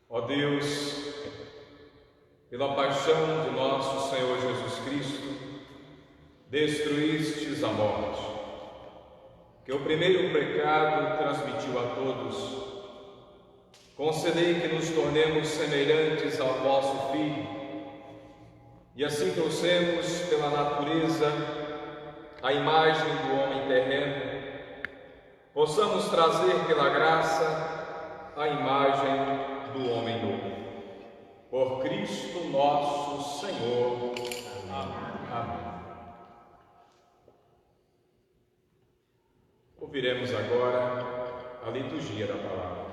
Ó Deus, pela paixão de nosso Senhor Jesus Cristo, destruístes a morte, que o primeiro pecado transmitiu a todos. Concedei que nos tornemos semelhantes ao vosso Filho, e assim trouxemos pela natureza a imagem do homem terreno, possamos trazer pela graça a imagem do homem novo. Por Cristo nosso Senhor. Amém. Amém. Ouviremos agora a liturgia da palavra.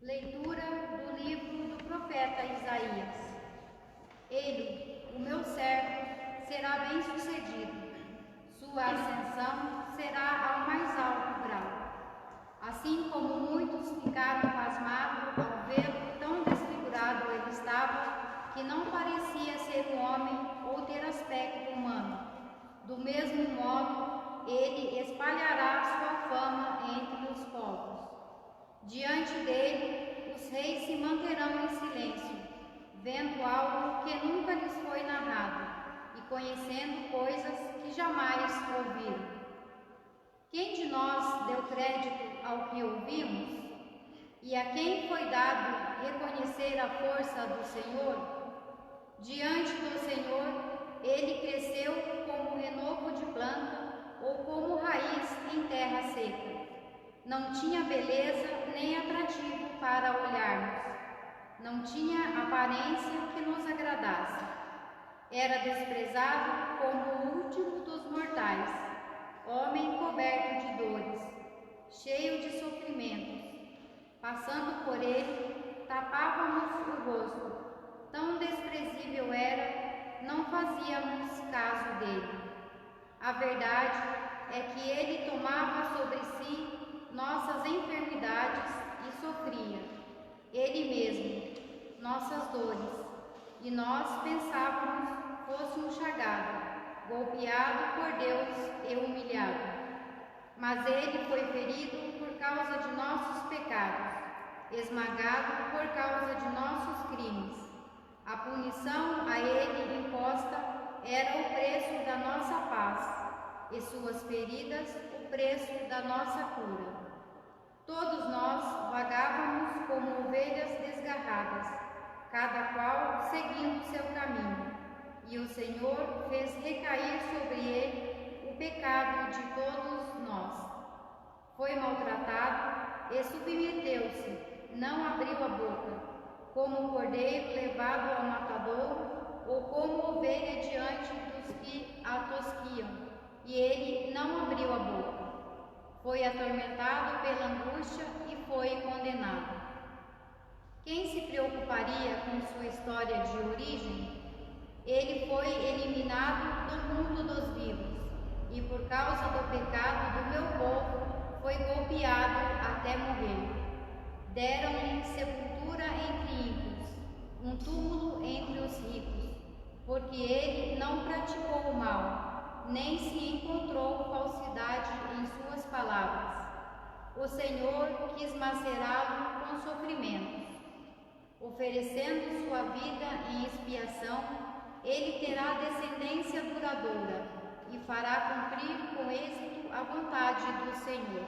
Leitura do livro do profeta Isaías. Ele, o meu servo, será bem-sucedido. Sua ascensão será ao mais alto grau. Assim como muitos ficaram pasmados ao vê-lo tão desfigurado ele estava, que não parecia ser um homem ou ter aspecto humano. Do mesmo modo, ele espalhará sua fama entre os povos. Diante dele, os reis se manterão em silêncio, vendo algo que nunca lhes foi narrado e conhecendo coisas que jamais ouviram. Quem de nós deu crédito ao que ouvimos? E a quem foi dado reconhecer a força do Senhor? Diante do Senhor, ele cresceu como renovo de planta ou como raiz em terra seca. Não tinha beleza nem atrativo para olharmos. Não tinha aparência que nos agradasse. Era desprezado como o último dos mortais, homem coberto de dores, cheio de sofrimentos. Passando por ele, tapávamos o rosto. Tão desprezível era, não fazíamos caso dele. A verdade é que ele tomava sobre si nossas enfermidades e sofria, ele mesmo, nossas dores, e nós pensávamos fosse um chagado, golpeado por Deus e humilhado. Mas ele foi ferido por causa de nossos pecados, esmagado por causa de nossos crimes. A punição a ele imposta era o preço da nossa paz, e suas feridas o preço da nossa cura. Todos nós vagávamos como ovelhas desgarradas, cada qual seguindo seu caminho, e o Senhor fez recair sobre ele o pecado de todos nós. Foi maltratado e submeteu-se, não abriu a boca, como um cordeiro levado ao matadouro, ou como ovelha diante dos que a tosquiam, e ele não abriu a boca. Foi atormentado pela angústia e foi condenado. Quem se preocuparia com sua história de origem? Ele foi eliminado do mundo dos vivos, e por causa do pecado do meu povo, foi golpeado até morrer. Deram-lhe sepultura entre ímpios, um túmulo entre os ricos, porque ele não praticou o mal, nem se encontrou falsidade em suas palavras. O Senhor quis macerá-lo com sofrimentos. Oferecendo sua vida em expiação, ele terá descendência duradoura e fará cumprir com êxito a vontade do Senhor.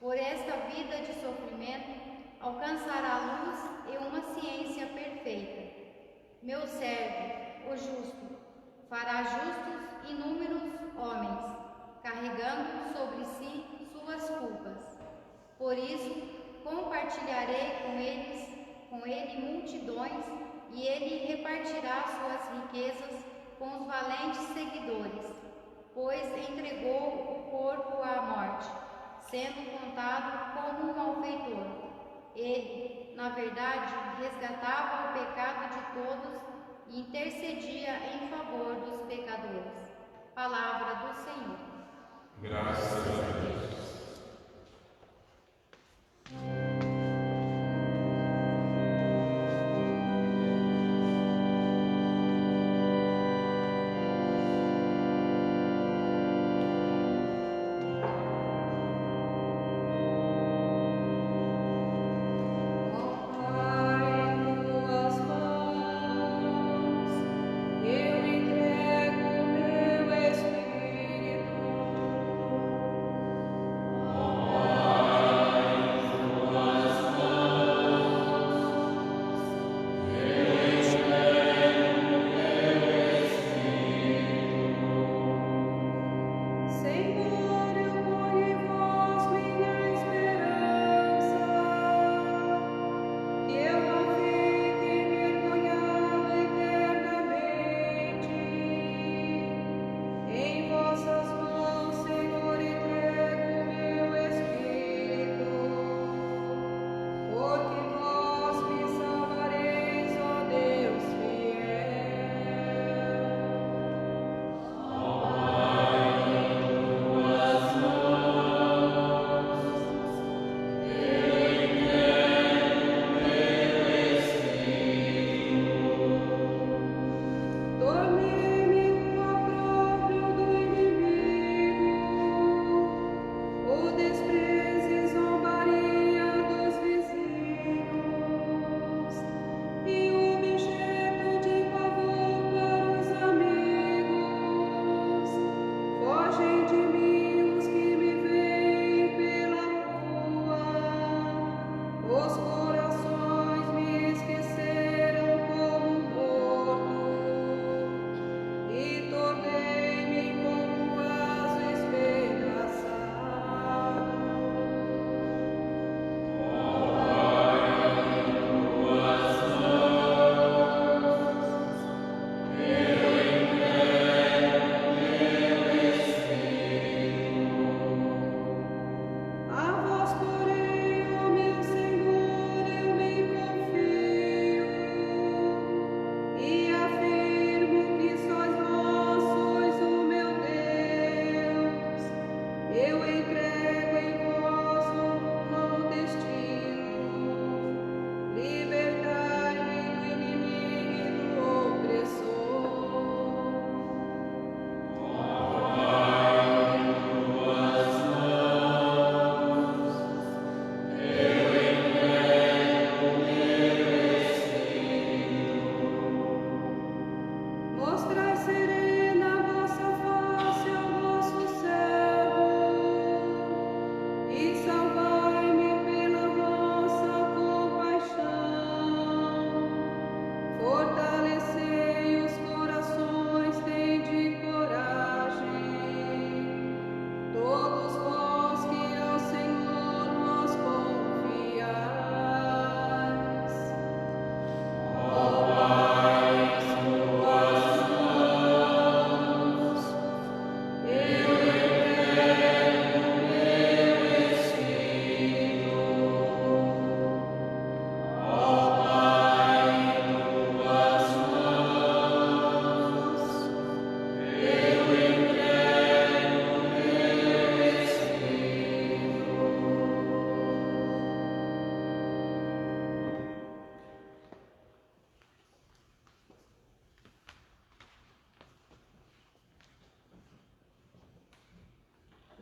Por esta vida de sofrimento, alcançará luz e uma ciência perfeita. Meu servo, o justo, fará justos inúmeros homens, carregando sobre si suas culpas. Por isso, compartilharei com ele multidões, e ele repartirá suas riquezas com os valentes seguidores, pois entregou o corpo à morte, sendo contado como um malfeitor. Ele, na verdade, resgatava o pecado de todos e intercedia em favor dos pecadores. Palavra do Senhor. Graças a Deus.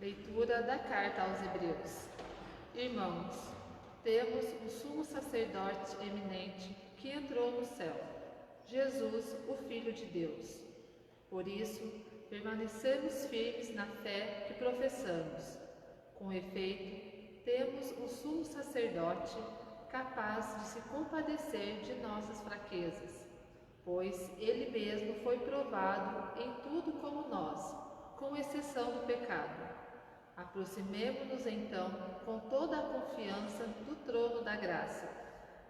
Leitura da Carta aos Hebreus. Irmãos, temos um sumo sacerdote eminente que entrou no céu, Jesus, o Filho de Deus. Por isso, permanecemos firmes na fé que professamos. Com efeito, temos um sumo sacerdote capaz de se compadecer de nossas fraquezas, pois ele mesmo foi provado em tudo como nós, com exceção do pecado. Aproximemo-nos então com toda a confiança do trono da graça,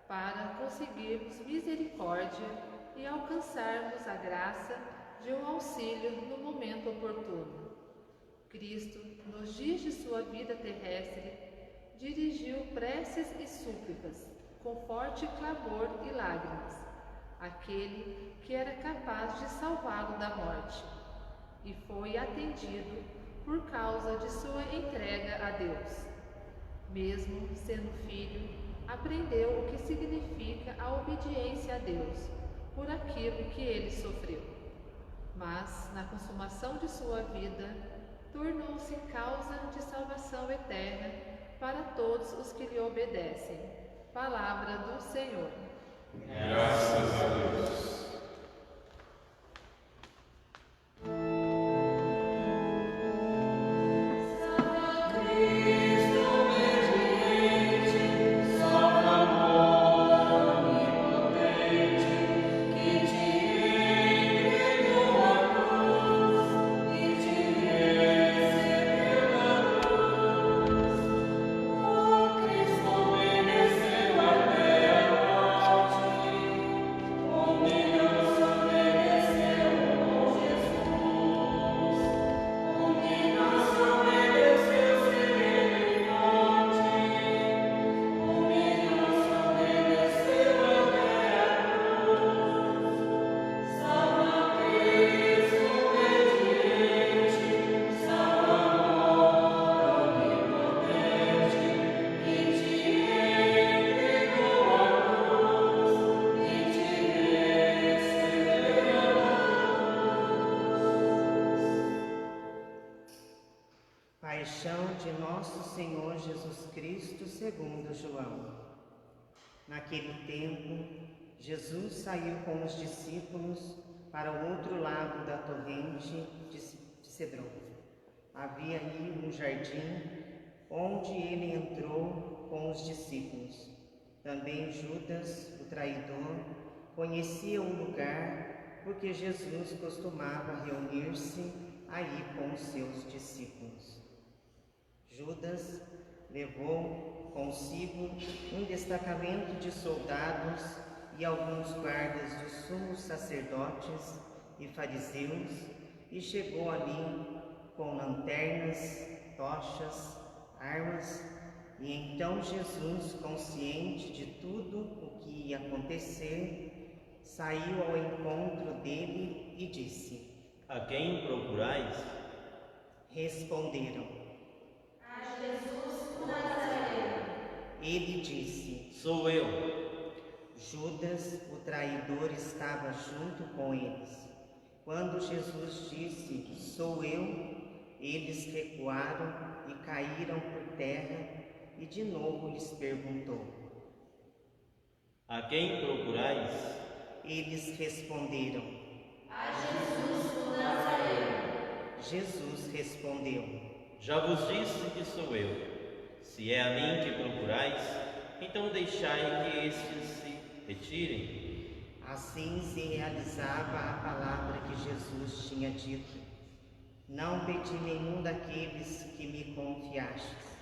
para conseguirmos misericórdia e alcançarmos a graça de um auxílio no momento oportuno. Cristo, nos dias de sua vida terrestre, dirigiu preces e súplicas, com forte clamor e lágrimas, àquele que era capaz de salvá-lo da morte, e foi atendido por causa de sua entrega a Deus. Mesmo sendo filho, aprendeu o que significa a obediência a Deus, por aquilo que ele sofreu. Mas, na consumação de sua vida, tornou-se causa de salvação eterna para todos os que lhe obedecem. Palavra do Senhor. Graças a Deus. Paixão de nosso Senhor Jesus Cristo segundo João. Naquele tempo, Jesus saiu com os discípulos para o outro lado da torrente de Cedron. Havia ali um jardim, onde ele entrou com os discípulos. Também Judas, o traidor, conhecia o lugar, porque Jesus costumava reunir-se aí com os seus discípulos. Judas levou consigo um destacamento de soldados e alguns guardas dos sumos sacerdotes e fariseus e chegou ali com lanternas, tochas, armas. E então Jesus, consciente de tudo o que ia acontecer, saiu ao encontro dele e disse: A quem procurais? Responderam: Jesus, o Nazareno. Ele disse: Sou eu. Judas, o traidor, estava junto com eles. Quando Jesus disse: Sou eu, eles recuaram e caíram por terra, e de novo lhes perguntou: A quem procurais? Eles responderam: A Jesus, o Nazareno. Jesus respondeu: Já vos disse que sou eu. Se é a mim que procurais, então deixai que estes se retirem. Assim se realizava a palavra que Jesus tinha dito: Não pedi nenhum daqueles que me confiastes.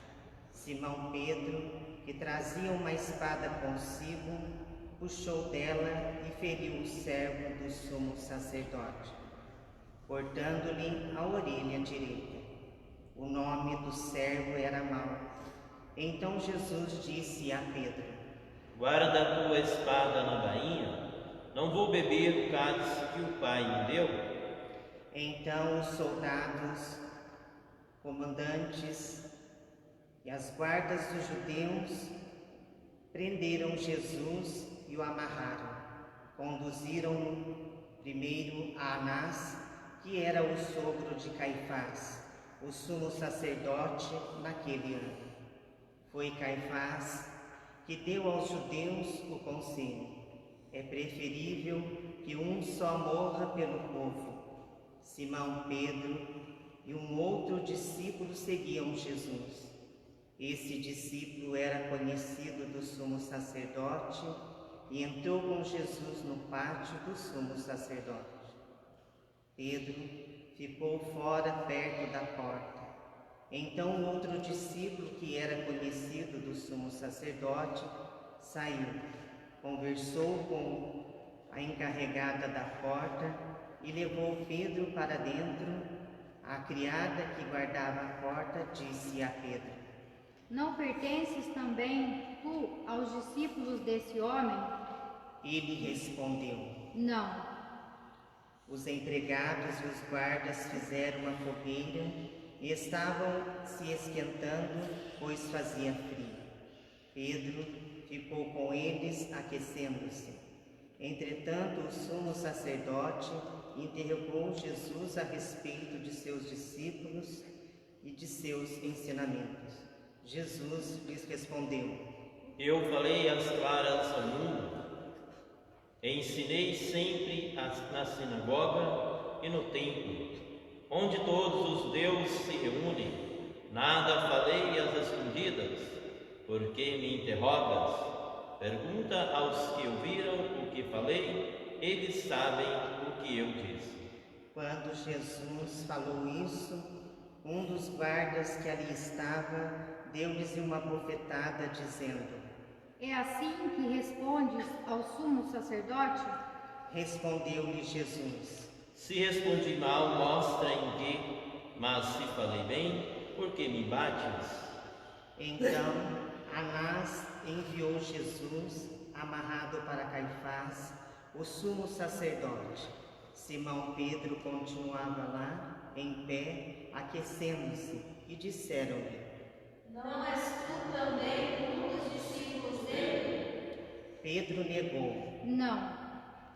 Simão Pedro, que trazia uma espada consigo, puxou dela e feriu o servo do sumo sacerdote, cortando-lhe a orelha direita. O nome do servo era Malco. Então Jesus disse a Pedro: Guarda a tua espada na bainha. Não vou beber o cálice que o Pai me deu. Então os soldados, comandantes e as guardas dos judeus prenderam Jesus e o amarraram. Conduziram-no primeiro a Anás, que era o sogro de Caifás, o sumo sacerdote naquele ano. Foi Caifás que deu aos judeus o conselho: é preferível que um só morra pelo povo. Simão Pedro e um outro discípulo seguiam Jesus. Esse discípulo era conhecido do sumo sacerdote e entrou com Jesus no pátio do sumo sacerdote. Pedro ficou fora perto da porta. Então outro discípulo, que era conhecido do sumo sacerdote, saiu, conversou com a encarregada da porta e levou Pedro para dentro. A criada que guardava a porta disse a Pedro: não pertences também tu aos discípulos desse homem? Ele respondeu: não. Os empregados e os guardas fizeram uma fogueira e estavam se esquentando, pois fazia frio. Pedro ficou com eles, aquecendo-se. Entretanto, o sumo sacerdote interrogou Jesus a respeito de seus discípulos e de seus ensinamentos. Jesus lhes respondeu: eu falei às claras ao mundo. Ensinei sempre na sinagoga e no templo, onde todos os judeus se reúnem. Nada falei às escondidas. Por que me interrogas? Pergunta aos que ouviram o que falei, eles sabem o que eu disse. Quando Jesus falou isso, um dos guardas que ali estava deu-lhes uma bofetada, dizendo: é assim que respondes ao sumo sacerdote? Respondeu-lhe Jesus: se respondi mal, mostra em que, mas se falei bem, por que me bates? Então Anás enviou Jesus amarrado para Caifás, o sumo sacerdote. Simão Pedro continuava lá, em pé, aquecendo-se, e disseram-lhe: não és tu também um dos discípulos dele? Pedro negou. não.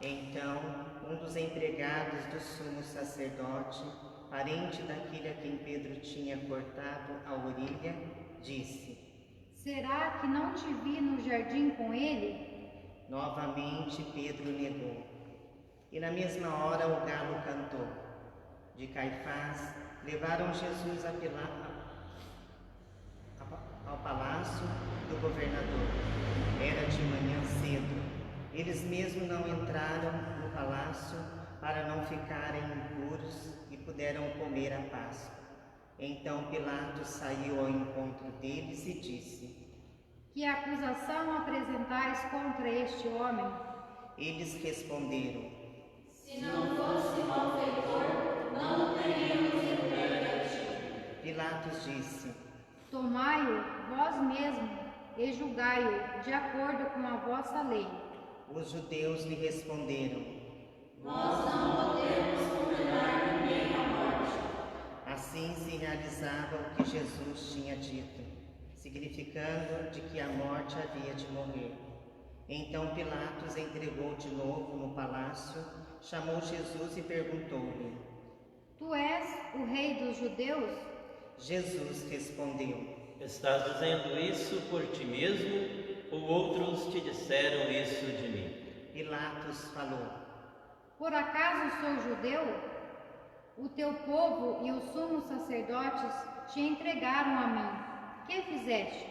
Então um dos empregados do sumo sacerdote, parente daquele a quem Pedro tinha cortado a orelha, disse: será que não te vi no jardim com ele? Novamente Pedro negou. E na mesma hora o galo cantou. De Caifás levaram Jesus ao palácio do governador. Era de manhã cedo. Eles mesmos não entraram no palácio para não ficarem impuros e puderam comer a Páscoa. Então Pilatos saiu ao encontro deles e disse: que acusação apresentais contra este homem? Eles responderam: se não fosse malfeitor, não o teríamos entregue a ti. Pilatos disse: tomai-o vós mesmos e julgai-o de acordo com a vossa lei. Os judeus lhe responderam: nós não podemos condenar ninguém à morte. Assim se realizava o que Jesus tinha dito, significando de que a morte havia de morrer. Então Pilatos entregou de novo no palácio, chamou Jesus e perguntou-lhe: tu és o rei dos judeus? Jesus respondeu: estás dizendo isso por ti mesmo, ou outros te disseram isso de mim? Pilatos falou: por acaso sou judeu? O teu povo e os sumos sacerdotes te entregaram a mim. Que fizeste?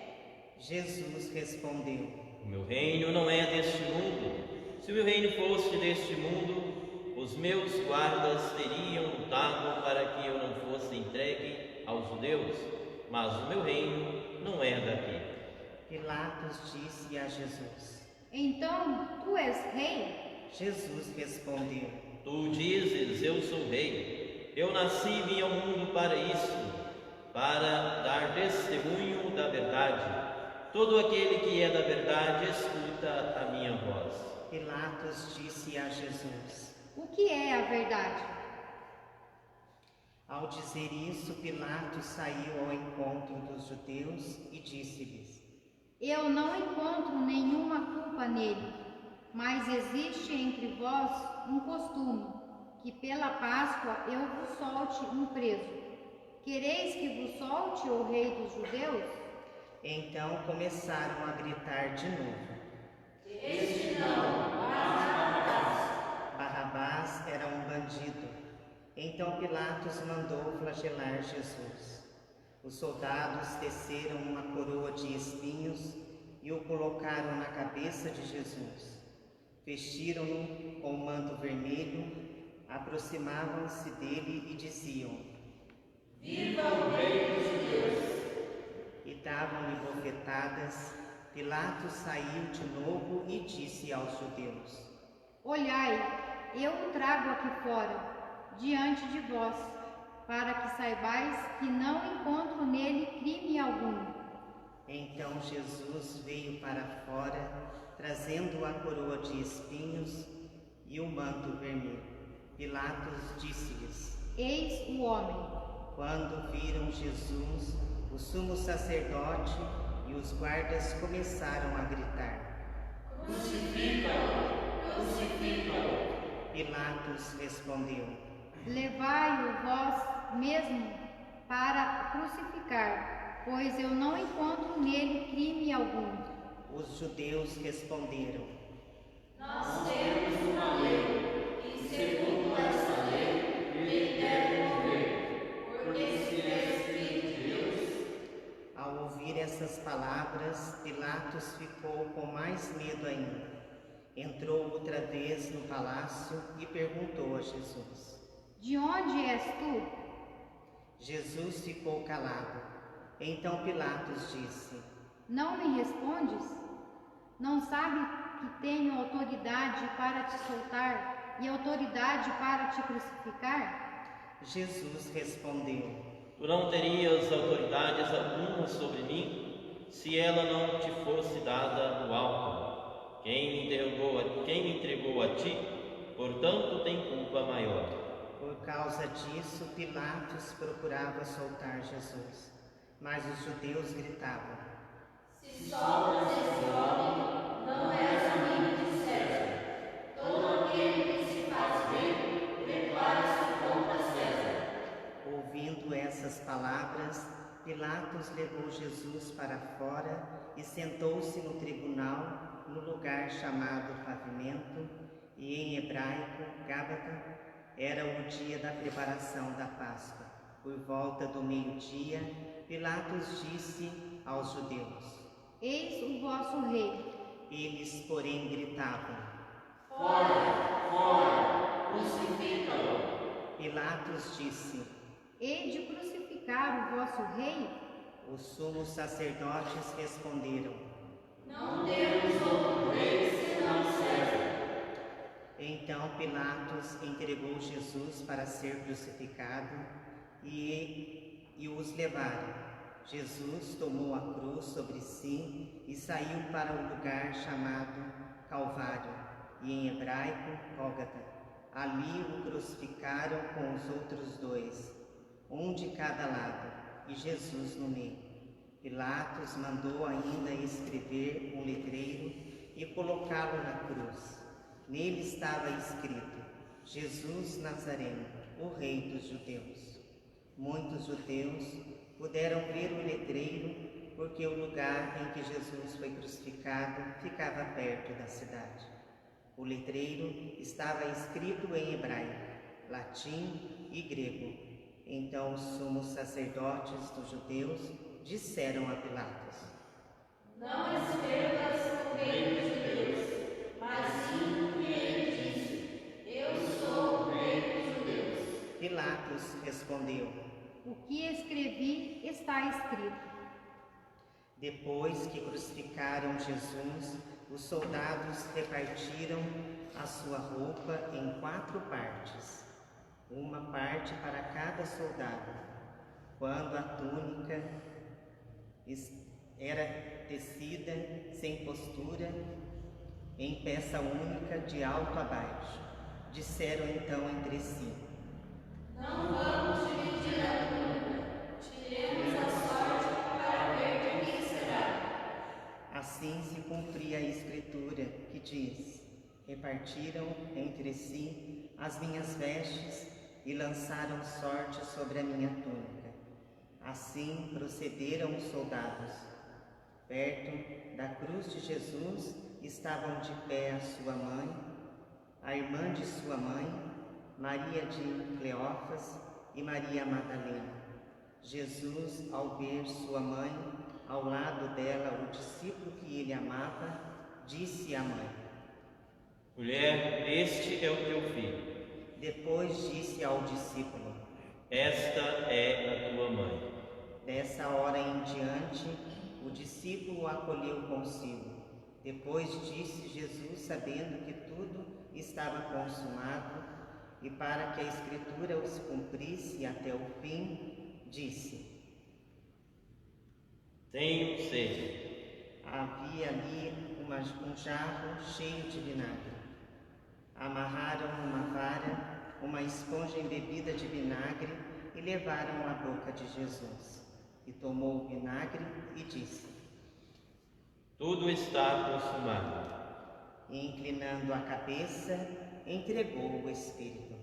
Jesus respondeu: o meu reino não é deste mundo. Se o meu reino fosse deste mundo, os meus guardas teriam lutado para que eu não fosse entregue aos judeus, mas o meu reino não é daqui. Pilatos disse a Jesus: então tu és rei? Jesus respondeu: tu dizes, eu sou rei. Eu nasci e vim ao mundo para isso, para dar testemunho da verdade. Todo aquele que é da verdade escuta a minha voz. Pilatos disse a Jesus: o que é a verdade? Ao dizer isso, Pilatos saiu ao encontro dos judeus e disse-lhes: eu não encontro nenhuma culpa nele, mas existe entre vós um costume, que pela Páscoa eu vos solte um preso. Quereis que vos solte o rei dos judeus? Então começaram a gritar de novo. Este não, mas Barrabás. Barrabás era um bandido. Então Pilatos mandou flagelar Jesus. Os soldados teceram uma coroa de espinhos e o colocaram na cabeça de Jesus. Vestiram-no com um manto vermelho, aproximavam-se dele e diziam: Viva o rei dos judeus! E davam-lhe bofetadas. Pilatos saiu de novo e disse aos judeus: Olhai, eu o trago aqui fora, diante de vós, para que saibais que não encontro nele crime algum. Então Jesus veio para fora, trazendo a coroa de espinhos e o manto vermelho. Pilatos disse-lhes: Eis o homem. Quando viram Jesus, o sumo sacerdote e os guardas começaram a gritar: Crucifica-o! Crucifica-o! Pilatos respondeu: Levai-o vós mesmo para crucificar, pois eu não encontro nele crime algum. Os judeus responderam: Nós temos uma lei, e segundo essa lei, ele deve morrer, porque se é filho de Deus. Ao ouvir essas palavras, Pilatos ficou com mais medo ainda. Entrou outra vez no palácio e perguntou a Jesus: De onde és tu? Jesus ficou calado. Então Pilatos disse: Não me respondes? Não sabe que tenho autoridade para te soltar e autoridade para te crucificar? Jesus respondeu: Tu não terias autoridades alguma sobre mim, se ela não te fosse dada do alto. Quem me entregou a ti, portanto tem culpa maior. Por causa disso, Pilatos procurava soltar Jesus, mas os judeus gritavam: Se soltas esse homem, não és amigo de César. Todo aquele que se faz bem, declara-se contra César. Ouvindo essas palavras, Pilatos levou Jesus para fora e sentou-se no tribunal, no lugar chamado Pavimento, e em hebraico, Gábata. Era o dia da preparação da Páscoa. Por volta do meio-dia, Pilatos disse aos judeus: Eis o vosso rei. Eles, porém, gritavam: Fora, fora, crucifica-o. Pilatos disse: Hei de crucificar o vosso rei? Os sumos sacerdotes responderam: Não temos outro rei senão César. Então Pilatos entregou Jesus para ser crucificado e os levaram. Jesus tomou a cruz sobre si e saiu para o lugar chamado Calvário, e em hebraico, Gólgota. Ali o crucificaram com os outros dois, um de cada lado, e Jesus no meio. Pilatos mandou ainda escrever um letreiro e colocá-lo na cruz. Nele estava escrito: Jesus Nazareno, o Rei dos Judeus. Muitos judeus puderam ver o letreiro, porque o lugar em que Jesus foi crucificado ficava perto da cidade. O letreiro estava escrito em hebraico, latim e grego. Então os sumos sacerdotes dos judeus disseram a Pilatos: Não escrevas o rei dos judeus, mas sim o que ele disse: Eu sou o rei dos judeus. Pilatos respondeu: O que escrevi está escrito. Depois que crucificaram Jesus, os soldados repartiram a sua roupa em 4 partes, uma parte para cada soldado. Quando a túnica era tecida sem costura, em peça única de alto a baixo, disseram então entre si: Não vamos dividir a túnica, tiremos a sorte para ver de quem será. Assim se cumpria a escritura que diz: repartiram entre si as minhas vestes e lançaram sorte sobre a minha túnica. Assim procederam os soldados. Perto da cruz de Jesus estavam de pé a sua mãe, a irmã de sua mãe, Maria de Cleófas e Maria Madalena. Jesus, ao ver sua mãe, ao lado dela o discípulo que ele amava, disse à mãe: Mulher, este é o teu filho. Depois disse ao discípulo: Esta é a tua mãe. Dessa hora em diante, o discípulo o acolheu consigo. Depois disse Jesus, sabendo que tudo estava consumado, e para que a Escritura os cumprisse até o fim, disse: Tenho sede. Havia ali um jarro cheio de vinagre. Amarraram uma vara, uma esponja embebida de vinagre, e levaram à boca de Jesus. E tomou o vinagre e disse: Tudo está consumado. E inclinando a cabeça, entregou o Espírito.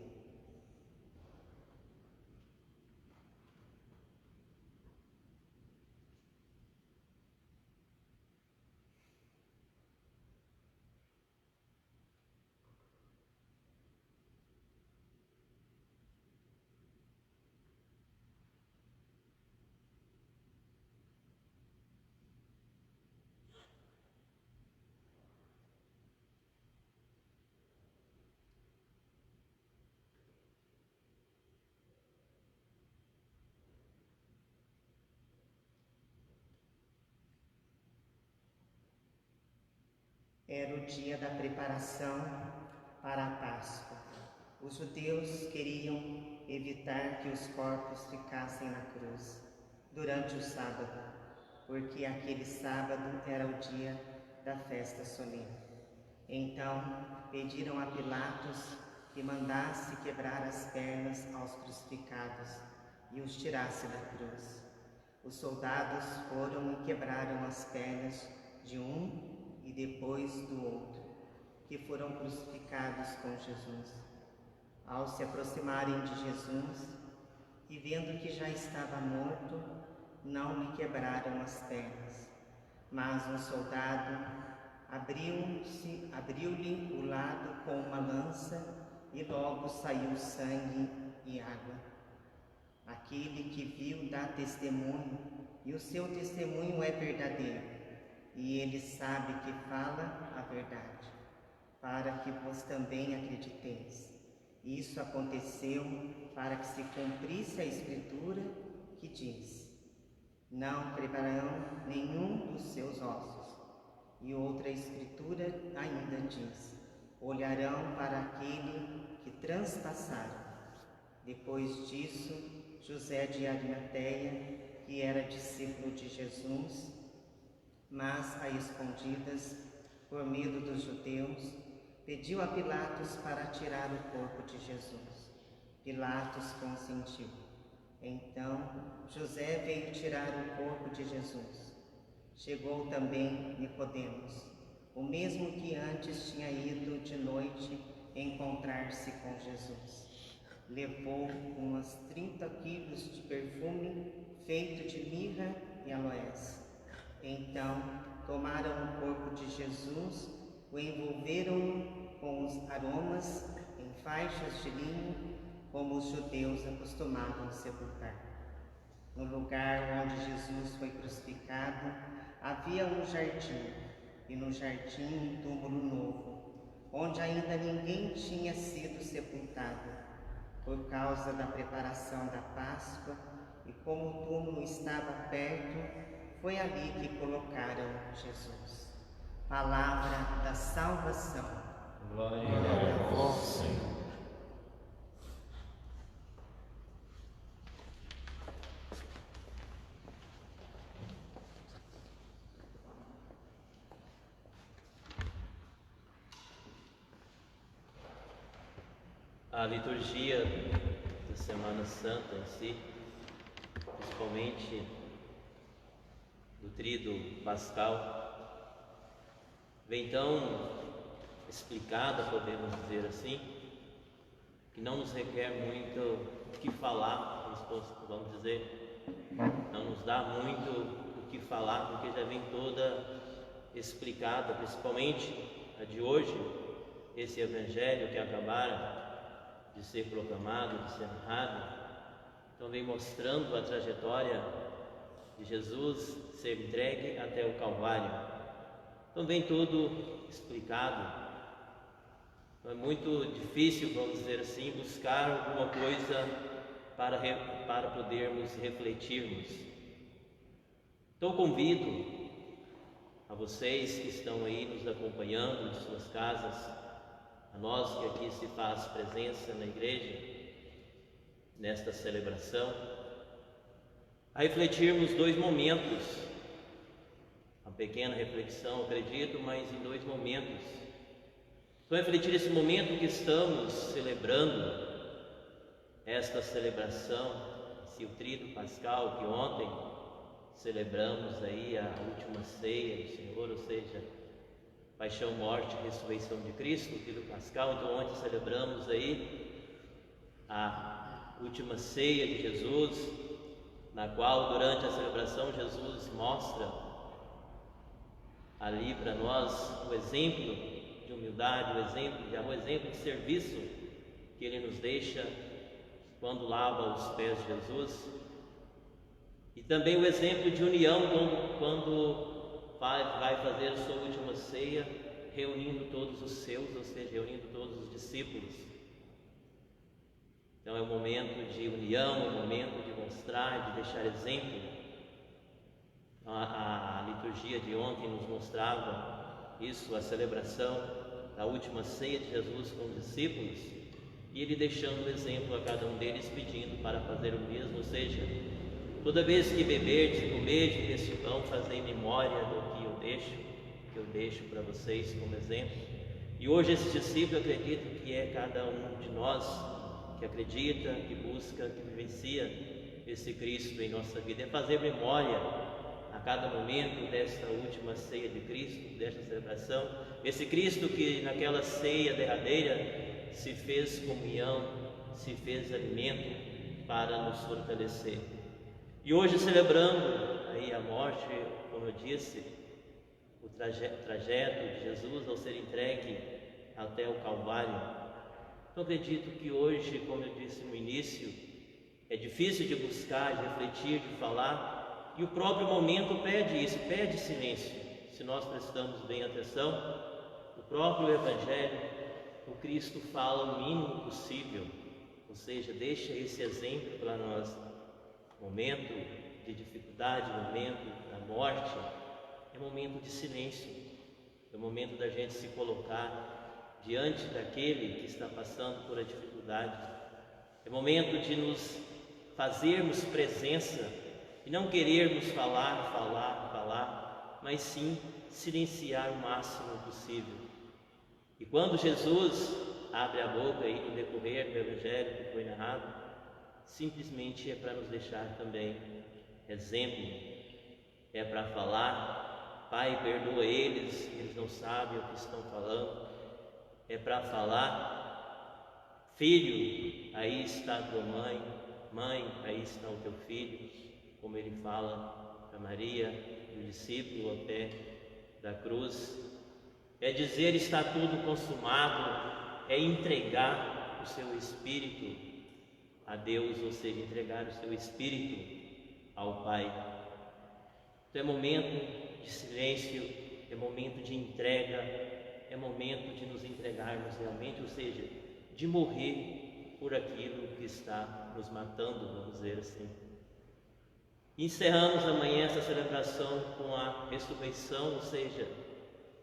Era o dia da preparação para a Páscoa. Os judeus queriam evitar que os corpos ficassem na cruz durante o sábado, porque aquele sábado era o dia da festa solene. Então pediram a Pilatos que mandasse quebrar as pernas aos crucificados e os tirasse da cruz. Os soldados foram e quebraram as pernas de um e depois do outro, que foram crucificados com Jesus. Ao se aproximarem de Jesus e vendo que já estava morto, não lhe quebraram as pernas, mas um soldado abriu-lhe o lado com uma lança e logo saiu sangue e água. Aquele que viu dá testemunho, e o seu testemunho é verdadeiro, e ele sabe que fala a verdade, para que vós também acrediteis. Isso aconteceu para que se cumprisse a Escritura que diz: não quebrarão nenhum dos seus ossos. E outra Escritura ainda diz: olharão para aquele que transpassaram. Depois disso, José de Arimateia, que era discípulo de Jesus, mas a escondidas, por medo dos judeus, pediu a Pilatos para tirar o corpo de Jesus. Pilatos consentiu. Então José veio tirar o corpo de Jesus. Chegou também Nicodemos, o mesmo que antes tinha ido de noite encontrar-se com Jesus. Levou umas 30 quilos de perfume feito de mirra e aloés. Então tomaram o corpo de Jesus, o envolveram com os aromas em faixas de linho, como os judeus acostumavam sepultar. No lugar onde Jesus foi crucificado, havia um jardim, e no jardim um túmulo novo, onde ainda ninguém tinha sido sepultado. Por causa da preparação da Páscoa, e como o túmulo estava perto, foi ali que colocaram Jesus. Palavra da salvação. Glória a vós, Senhor. A liturgia da Semana Santa em si, principalmente do tríduo pascal, vem tão explicada, podemos dizer assim, que não nos requer muito o que falar, vamos dizer, não nos dá muito o que falar, porque já vem toda explicada, principalmente a de hoje, esse evangelho que acabara de ser proclamado, de ser narrado. Então vem mostrando a trajetória de Jesus ser entregue até o Calvário. Então vem tudo explicado. Então é muito difícil, vamos dizer assim, buscar alguma coisa para podermos refletirmos. Então convido a vocês que estão aí nos acompanhando em suas casas, a nós que aqui se faz presença na igreja, nesta celebração, a refletirmos dois momentos, uma pequena reflexão, acredito, mas em dois momentos. Então, refletir esse momento que estamos celebrando, esta celebração, esse tríduo pascal que ontem celebramos aí a última ceia do Senhor, ou seja, paixão, morte e ressurreição de Cristo, o tríduo pascal. Então ontem celebramos aí a última ceia de Jesus, na qual durante a celebração Jesus mostra ali para nós o exemplo de humildade, o exemplo de amor, o exemplo de serviço que Ele nos deixa quando lava os pés de Jesus, e também o exemplo de união quando vai fazer a sua última ceia, reunindo todos os seus, ou seja, reunindo todos os discípulos. Então é um momento de união, é um momento de mostrar, de deixar exemplo. A liturgia de ontem nos mostrava isso, a celebração da última ceia de Jesus com os discípulos, e Ele deixando o exemplo a cada um deles, pedindo para fazer o mesmo, ou seja, toda vez que beberdes e comerdes deste pão, fazei memória do que eu deixo para vocês como exemplo. E hoje esse discípulo, acredito que é cada um de nós que acredita, que busca, que vivencia esse Cristo em nossa vida, é fazer memória a cada momento desta última ceia de Cristo, desta celebração, esse Cristo que naquela ceia derradeira se fez comunhão, se fez alimento para nos fortalecer. E hoje celebrando aí a morte, como eu disse, o trajeto de Jesus ao ser entregue até o Calvário. Então acredito que hoje, como eu disse no início, é difícil de buscar, de refletir, de falar, e o próprio momento pede isso, pede silêncio. Se nós prestamos bem atenção, o próprio Evangelho, o Cristo fala o mínimo possível, ou seja, deixa esse exemplo para nós. Momento de dificuldade, momento da morte, é momento de silêncio, é momento da gente se colocar diante daquele que está passando por a dificuldade, é momento de nos fazermos presença e não querermos falar, mas sim silenciar o máximo possível. E quando Jesus abre a boca aí no decorrer do Evangelho que foi narrado, simplesmente é para nos deixar também exemplo, é para falar: Pai, perdoa eles não sabem o que estão falando. É para falar: Filho, aí está a tua mãe, mãe, aí está o teu filho, como ele fala para Maria e o discípulo ao pé da cruz. É dizer: está tudo consumado, é entregar o seu espírito a Deus, ou seja, entregar o seu espírito ao Pai. Então é momento de silêncio, é momento de entrega, é momento de nos entregarmos realmente, ou seja, de morrer por aquilo que está nos matando, vamos dizer assim. Encerramos amanhã essa celebração com a ressurreição, ou seja,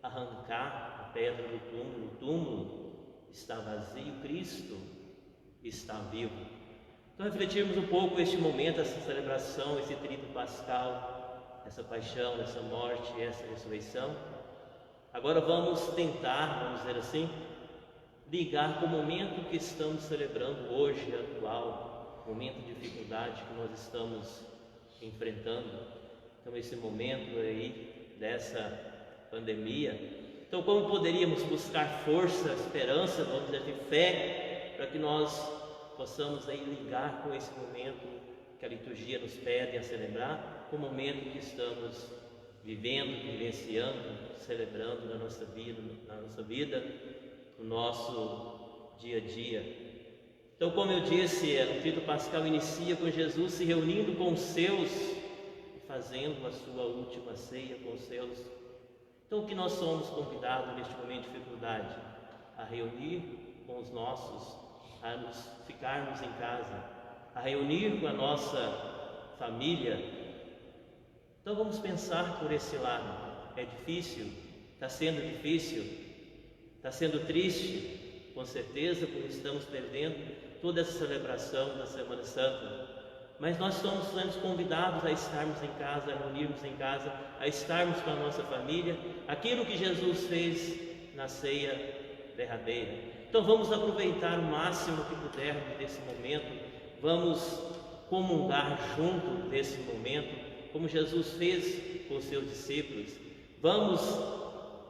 arrancar a pedra do túmulo. O túmulo está vazio, Cristo está vivo. Então refletirmos um pouco este momento, essa celebração, esse tríduo pascal, essa paixão, essa morte e essa ressurreição. Agora vamos tentar, vamos dizer assim, ligar com o momento que estamos celebrando hoje, atual, momento de dificuldade que nós estamos enfrentando. Então esse momento aí dessa pandemia. Então como poderíamos buscar força, esperança, vamos dizer assim, fé, para que nós possamos aí ligar com esse momento que a liturgia nos pede a celebrar, com o momento que estamos vivendo, vivenciando, celebrando na nossa vida, no nosso dia a dia. Então, como eu disse, o Tríduo Pascal inicia com Jesus se reunindo com os seus e fazendo a sua última ceia com os seus. Então, o que nós somos convidados neste momento de dificuldade? A reunir com os nossos, a nos ficarmos em casa, a reunir com a nossa família. Então, vamos pensar por esse lado. É difícil? Está sendo difícil? Está sendo triste? Com certeza, porque estamos perdendo toda essa celebração da Semana Santa, mas nós estamos sendo convidados a estarmos em casa, a reunirmos em casa, a estarmos com a nossa família, aquilo que Jesus fez na ceia derradeira. Então vamos aproveitar o máximo que pudermos desse momento, vamos comungar junto desse momento, como Jesus fez com os seus discípulos. Vamos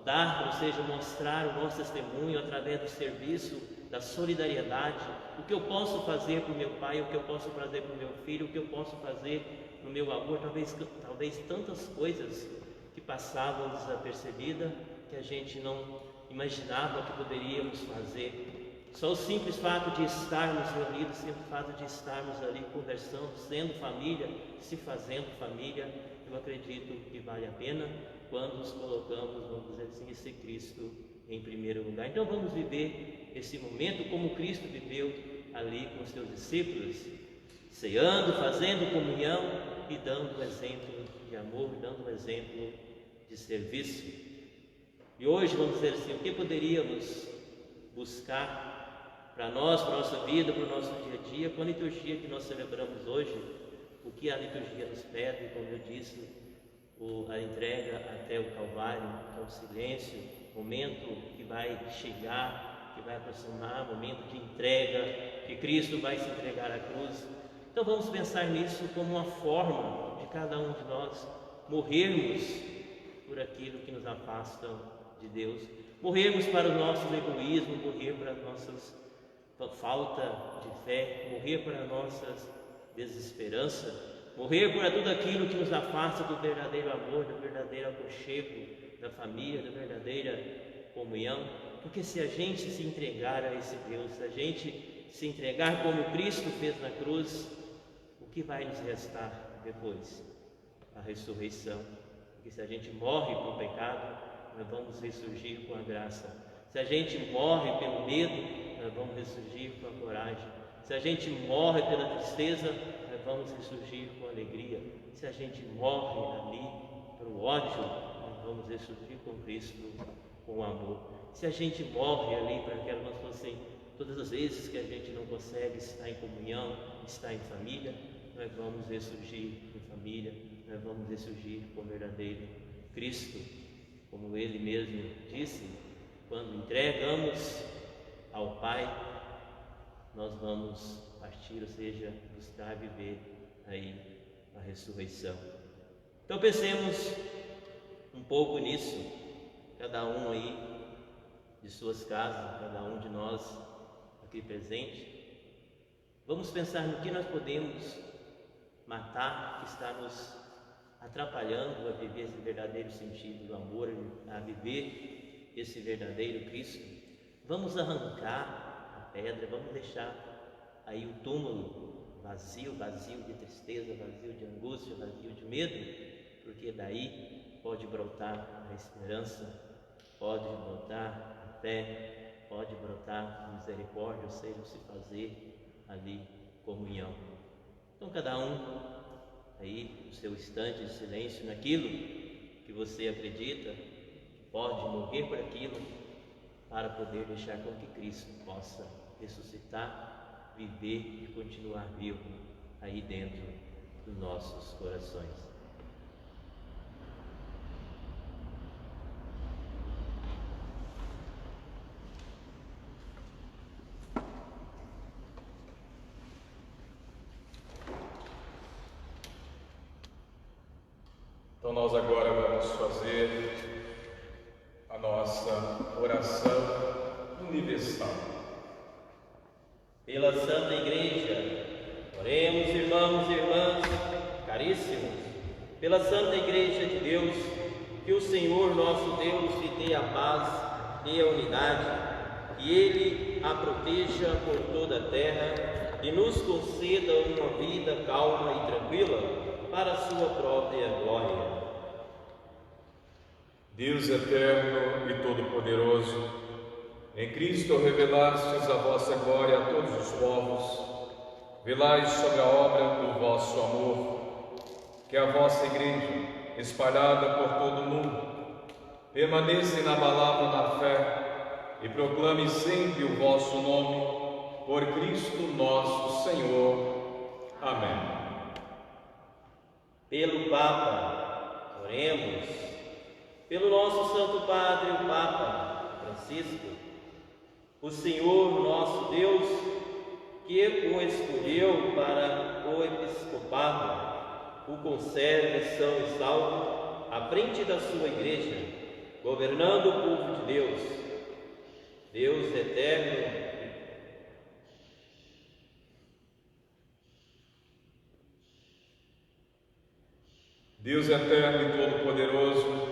dar, ou seja, mostrar o nosso testemunho através do serviço, da solidariedade, o que eu posso fazer para o meu pai, o que eu posso fazer para o meu filho, o que eu posso fazer no meu amor, talvez tantas coisas que passavam desapercebidas, que a gente não imaginava que poderíamos fazer. Só o simples fato de estarmos reunidos, o simples fato de estarmos ali conversando, sendo família, se fazendo família, eu acredito que vale a pena quando nos colocamos, vamos dizer assim, esse Cristo em primeiro lugar. Então vamos viver esse momento como Cristo viveu ali com os seus discípulos, ceando, fazendo comunhão e dando exemplo de amor, dando exemplo de serviço. E hoje vamos dizer assim, o que poderíamos buscar para nós, para a nossa vida, para o nosso dia a dia, com a liturgia que nós celebramos hoje, o que a liturgia nos pede, como eu disse, a entrega até o Calvário, que é o silêncio, momento que vai chegar, que vai aproximar, momento de entrega, que Cristo vai se entregar à cruz. Então vamos pensar nisso como uma forma de cada um de nós morrermos por aquilo que nos afasta de Deus, morrermos para o nosso egoísmo, morrer para a nossa falta de fé, morrer para a nossa desesperança, morrer por tudo aquilo que nos afasta do verdadeiro amor, do verdadeiro aconchego da família, da verdadeira comunhão. Porque se a gente se entregar a esse Deus, se a gente se entregar como Cristo fez na cruz, o que vai nos restar depois? A ressurreição. Porque se a gente morre pelo pecado, nós vamos ressurgir com a graça. Se a gente morre pelo medo, nós vamos ressurgir com a coragem. Se a gente morre pela tristeza, nós vamos ressurgir com alegria. Se a gente morre ali pelo ódio, nós vamos ressurgir com Cristo, com o amor. Se a gente morre ali para que elas fossem todas as vezes que a gente não consegue estar em comunhão, estar em família, nós vamos ressurgir em família, nós vamos ressurgir com o verdadeiro Cristo, como Ele mesmo disse, quando entregamos ao Pai, nós vamos partir, ou seja, buscar viver aí a ressurreição. Então pensemos um pouco nisso, cada um aí de suas casas, cada um de nós aqui presente. Vamos pensar no que nós podemos matar, que está nos atrapalhando a viver esse verdadeiro sentido do amor, a viver esse verdadeiro Cristo. Vamos arrancar a pedra, vamos deixar aí o túmulo vazio, vazio de tristeza, vazio de angústia, vazio de medo, porque daí pode brotar a esperança, pode brotar a fé, pode brotar a misericórdia, ou seja, se fazer ali comunhão. Então cada um aí no seu instante de silêncio, naquilo que você acredita, que pode morrer por aquilo, para poder deixar com que Cristo possa ressuscitar, viver e continuar vivo aí dentro dos nossos corações. Então nós agora vamos fazer a nossa oração universal. Pela Santa Igreja, Oremos, irmãos e irmãs, caríssimos, pela Santa Igreja de Deus, que o Senhor nosso Deus lhe dê a paz e a unidade, que Ele a proteja por toda a terra e nos conceda uma vida calma e tranquila para a sua própria glória. Deus eterno e todo-poderoso, em Cristo revelastes a vossa glória a todos os povos. Velai sobre a obra do vosso amor, que a vossa Igreja, espalhada por todo o mundo, permaneça inabalável na fé e proclame sempre o vosso nome, por Cristo nosso Senhor. Amém. Pelo Papa, oremos. Pelo nosso Santo Padre, o Papa Francisco, o Senhor nosso Deus, que o escolheu para o episcopado, o conserve são e salvo à frente da sua Igreja, governando o povo de Deus. Deus eterno, Deus eterno e todo-poderoso,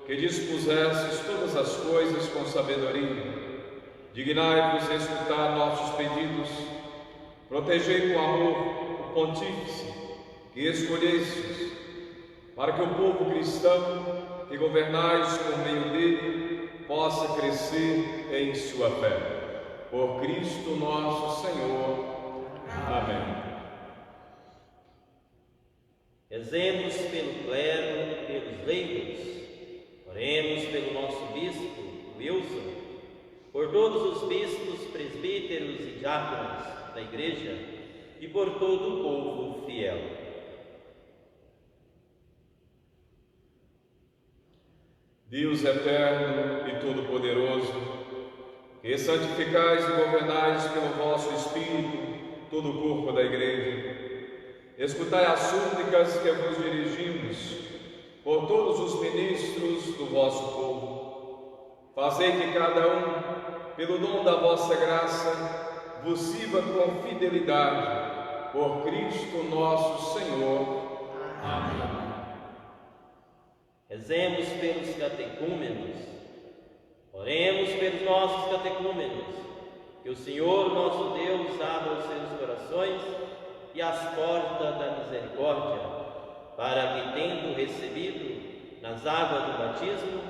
que dispusestes todas as coisas com sabedoria, dignai-vos escutar nossos pedidos, protegei com amor o pontífice que escolhestes, para que o povo cristão que governais por meio dele possa crescer em sua fé. Por Cristo nosso Senhor. Amém. rezemos pelo clero e pelos leigos. Oremos pelo nosso bispo, Wilson, por todos os bispos, presbíteros e diáconos da Igreja e por todo o povo fiel. Deus eterno e todo-poderoso, que santificais e governais pelo vosso Espírito todo o corpo da Igreja, escutai as súplicas que vos dirigimos por todos os ministros do vosso povo. Fazei que cada um, pelo dom da vossa graça, vos sirva com fidelidade, por Cristo nosso Senhor. Amém. Rezemos pelos catecúmenos. Oremos pelos nossos catecúmenos, que o Senhor nosso Deus abra os seus corações e as portas da misericórdia, para que, tendo recebido nas águas do batismo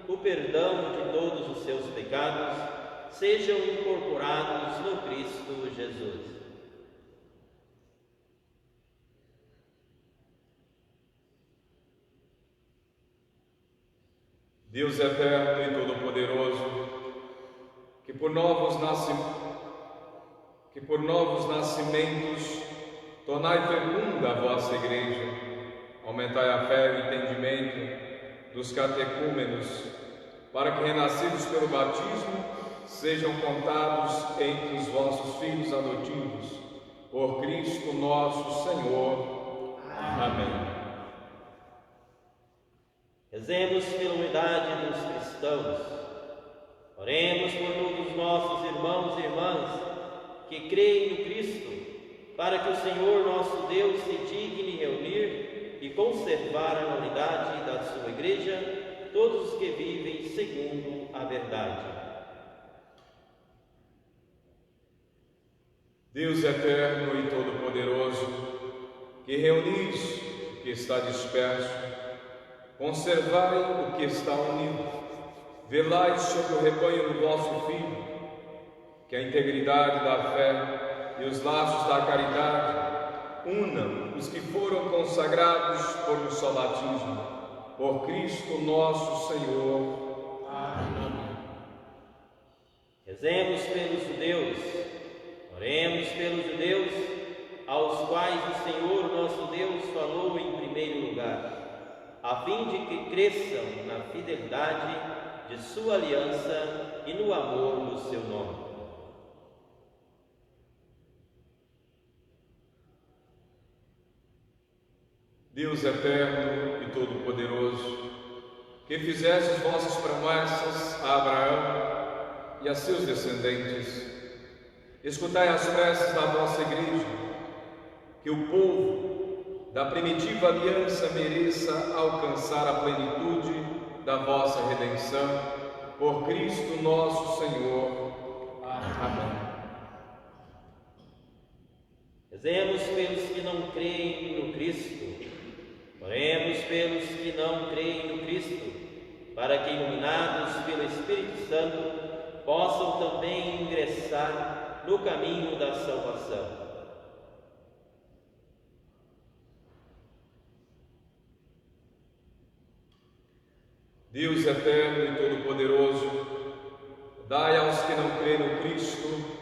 o perdão de todos os seus pecados, sejam incorporados no Cristo Jesus. Deus eterno e todo-poderoso, que por novos nascimentos tornai fecunda a vossa Igreja, aumentai a fé e o entendimento dos catecúmenos, para que, renascidos pelo batismo, sejam contados entre os vossos filhos adotivos, por Cristo nosso Senhor. Amém. Rezemos pela unidade dos cristãos. Oremos por todos os nossos irmãos e irmãs que creem no Cristo, para que o Senhor nosso Deus se digne reunir e conservar na unidade da sua Igreja todos os que vivem segundo a verdade. Deus eterno e todo-poderoso, que reunis o que está disperso, conservai o que está unido, velai sobre o rebanho do vosso Filho, que a integridade da fé e os laços da caridade unam os que foram consagrados por um só batismo, por Cristo nosso Senhor. Amém. Rezemos pelos judeus. Oremos pelos judeus, aos quais o Senhor nosso Deus falou em primeiro lugar, a fim de que cresçam na fidelidade de sua aliança e no amor do seu nome. Deus eterno e todo-poderoso, que fizestes vossas promessas a Abraão e a seus descendentes, escutai as preces da vossa Igreja que o povo da primitiva aliança mereça alcançar a plenitude da vossa redenção, por Cristo nosso Senhor. Amém. Rezemos pelos que não creem no Cristo. Oremos pelos que não creem no Cristo, para que, iluminados pelo Espírito Santo, possam também ingressar no caminho da salvação. Deus eterno e todo-poderoso, dai aos que não creem no Cristo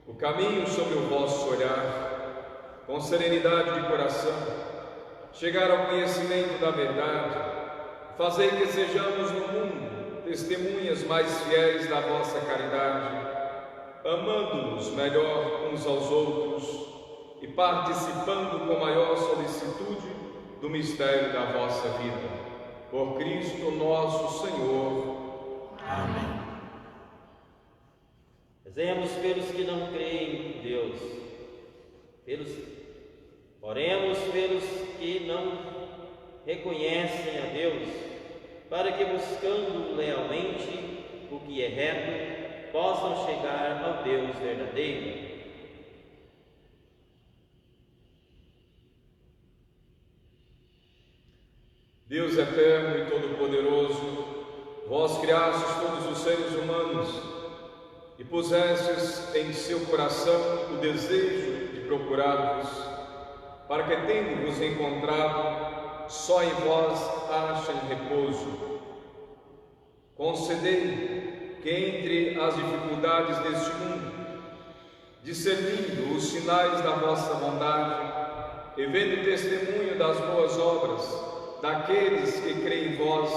o caminho sob o vosso olhar, com serenidade de coração, chegar ao conhecimento da verdade. Fazei que sejamos no mundo testemunhas mais fiéis da vossa caridade, amando-nos melhor uns aos outros e participando com maior solicitude do mistério da vossa vida. Por Cristo nosso Senhor. Amém. Rezemos pelos que não creem em Deus. Oremos pelos que não reconhecem a Deus, para que, buscando lealmente o que é reto, possam chegar ao Deus verdadeiro. Deus eterno e todo-poderoso, vós criastes todos os seres humanos e pusestes em seu coração o desejo de procurar-vos, para que, tendo-vos encontrado, só em vós achem repouso. Concedei que, entre as dificuldades deste mundo, discernindo os sinais da vossa bondade e vendo testemunho das boas obras daqueles que creem em vós,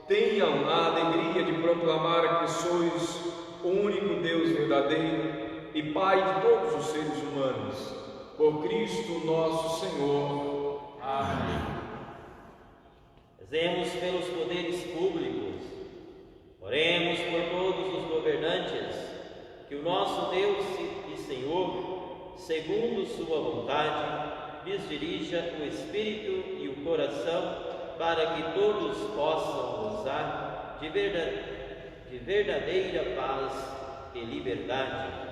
tenham a alegria de proclamar que sois o único Deus verdadeiro e Pai de todos os seres humanos, por Cristo nosso Senhor. Amém. Rezemos pelos poderes públicos. Oremos por todos os governantes, que o nosso Deus e Senhor, segundo sua vontade, lhes dirija o espírito e o coração, para que todos possam gozar de verdadeira paz e liberdade.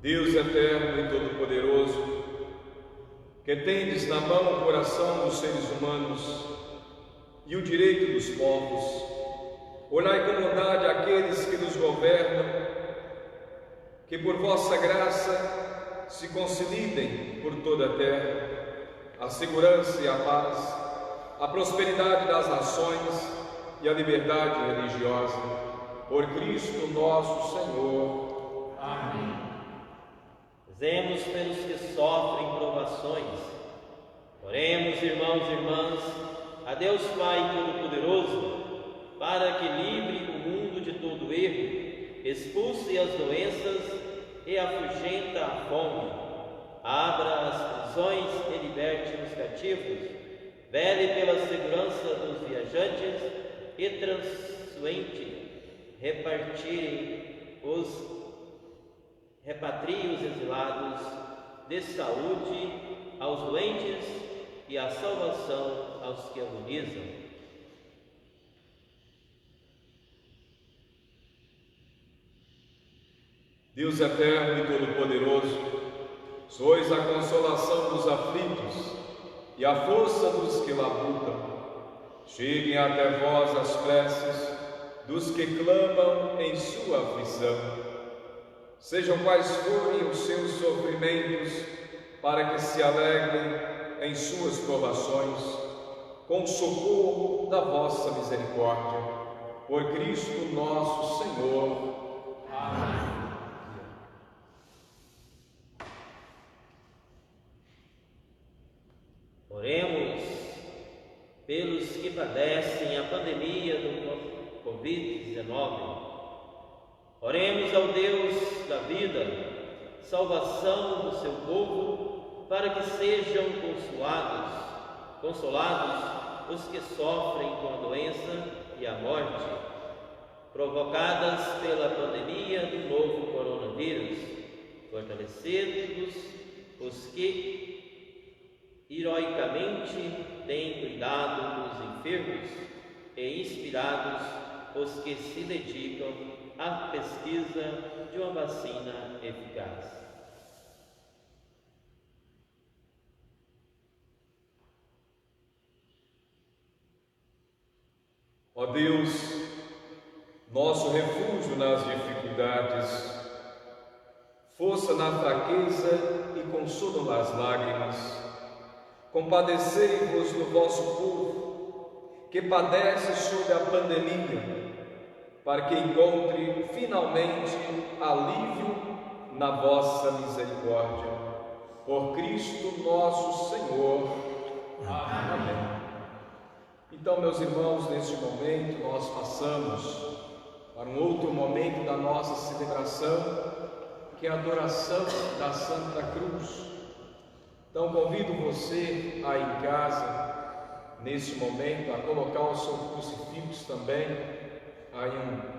Deus eterno e todo-poderoso, que tendes na mão o coração dos seres humanos e o direito dos povos, olhai com bondade aqueles que nos governam, que por vossa graça se consolidem por toda a terra a segurança e a paz, a prosperidade das nações e a liberdade religiosa. Por Cristo nosso Senhor. Amém. Rezemos pelos que sofrem provações. Oremos, irmãos e irmãs, a Deus Pai Todo-Poderoso, para que livre o mundo de todo erro, expulse as doenças e afugenta a fome, abra as prisões e liberte os cativos, vele pela segurança dos viajantes e transuente, repatrie os exilados, dê saúde aos doentes e a salvação aos que agonizam. Deus eterno e todo-poderoso, sois a consolação dos aflitos e a força dos que labutam. Cheguem até vós as preces dos que clamam em sua aflição. Sejam quais forem os seus sofrimentos, para que se alegrem em suas provações, com o socorro da vossa misericórdia. Por Cristo nosso Senhor. Amém. Oremos pelos que padecem a pandemia do Covid-19. Oremos ao Deus da vida, salvação do seu povo, para que sejam consolados os que sofrem com a doença e a morte. provocadas pela pandemia do novo coronavírus, fortalecendo os que heroicamente têm cuidado dos enfermos e inspirados os que se dedicam à pesquisa de uma vacina eficaz. Ó Deus, nosso refúgio nas dificuldades, força na fraqueza e consolo nas lágrimas, compadecei-vos do vosso povo, que padece sob a pandemia, para que encontre finalmente alívio na vossa misericórdia. Por Cristo nosso Senhor. Amém. Então, meus irmãos, neste momento nós passamos para um outro momento da nossa celebração, que é a adoração da Santa Cruz. Então, convido você aí em casa, neste momento, a colocar o seu crucifixo também aí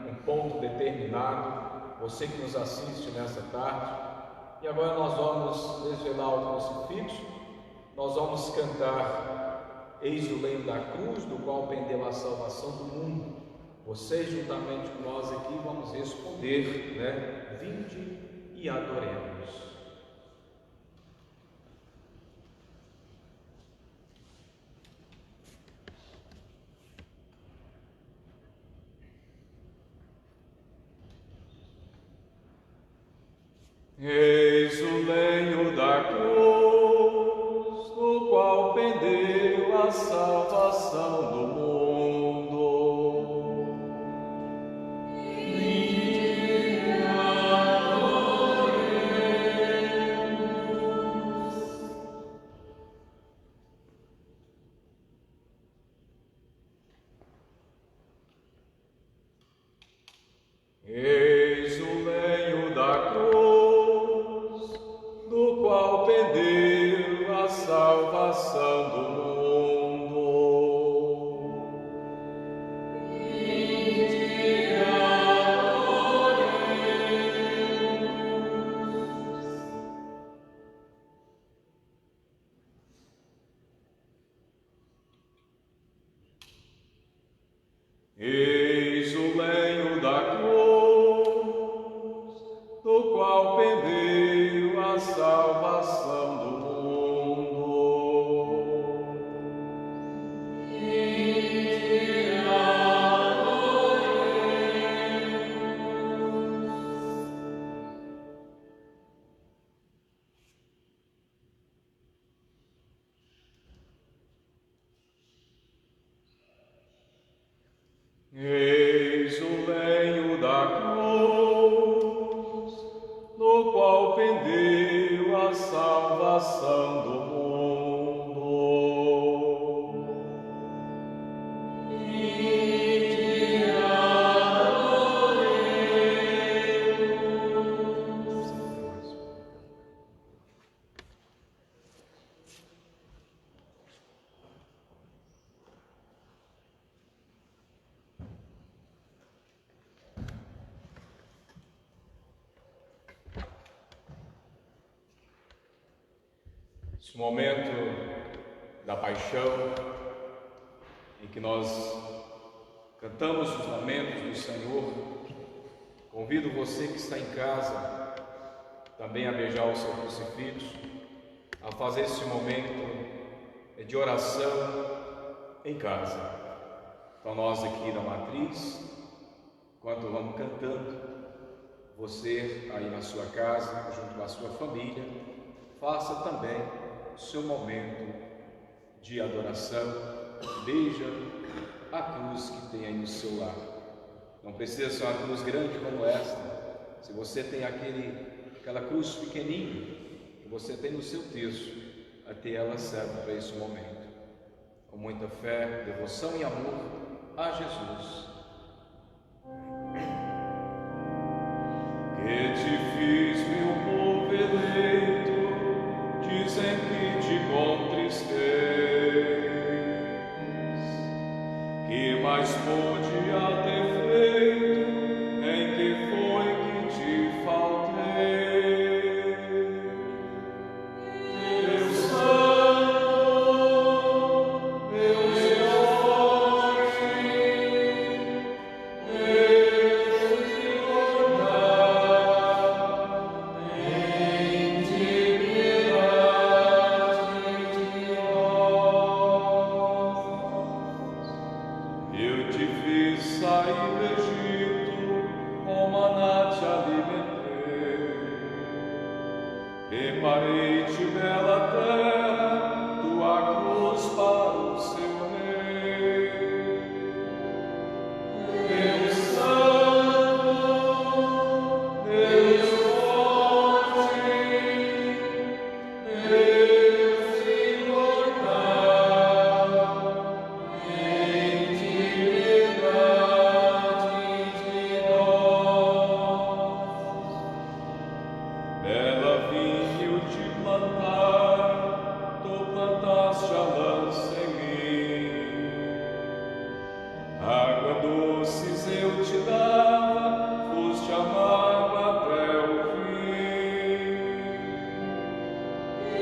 um ponto determinado, você que nos assiste nessa tarde. E agora nós vamos desvelar o crucifixo, nós vamos cantar Eis o leito da cruz, do qual pendeu a salvação do mundo. Vocês, juntamente com nós aqui, vamos responder, né? Vinde e adoremos. Eis o lenho da cruz, do qual pendeu a salvação do mundo. Eis o lenho da cruz, do qual pendeu a salvação do mundo. Eis o lenho da cruz, do qual pendeu a salvação do mundo. Eis o lenho da cruz, no qual pendeu a salvação do mundo. Esse momento da paixão, em que nós cantamos os lamentos do Senhor, convido você que está em casa também a beijar o seu crucifixo, a fazer esse momento de oração em casa. Então nós aqui da Matriz, enquanto vamos cantando, você aí na sua casa, junto com a sua família, faça também o seu momento de adoração, beija a cruz que tem aí no seu lar. Não precisa ser uma cruz grande como esta. Se você tem aquela cruz pequenininha que você tem no seu terço, até ela serve para esse momento. Com muita fé, devoção e amor a Jesus. Que te fiz, meu povo eleito, dizem que te contristeis, que mais podia ter feito saí do Egito, com maná te alimentei. Preparei-te bela terra, tua cruz para o seu rei. Deus Santo, Deus forte, Deus imortal, tem piedade de nós. Bela vinha eu te plantar, tu plantaste a lança em mim. Água doces eu te dava, foste amargo até o fim.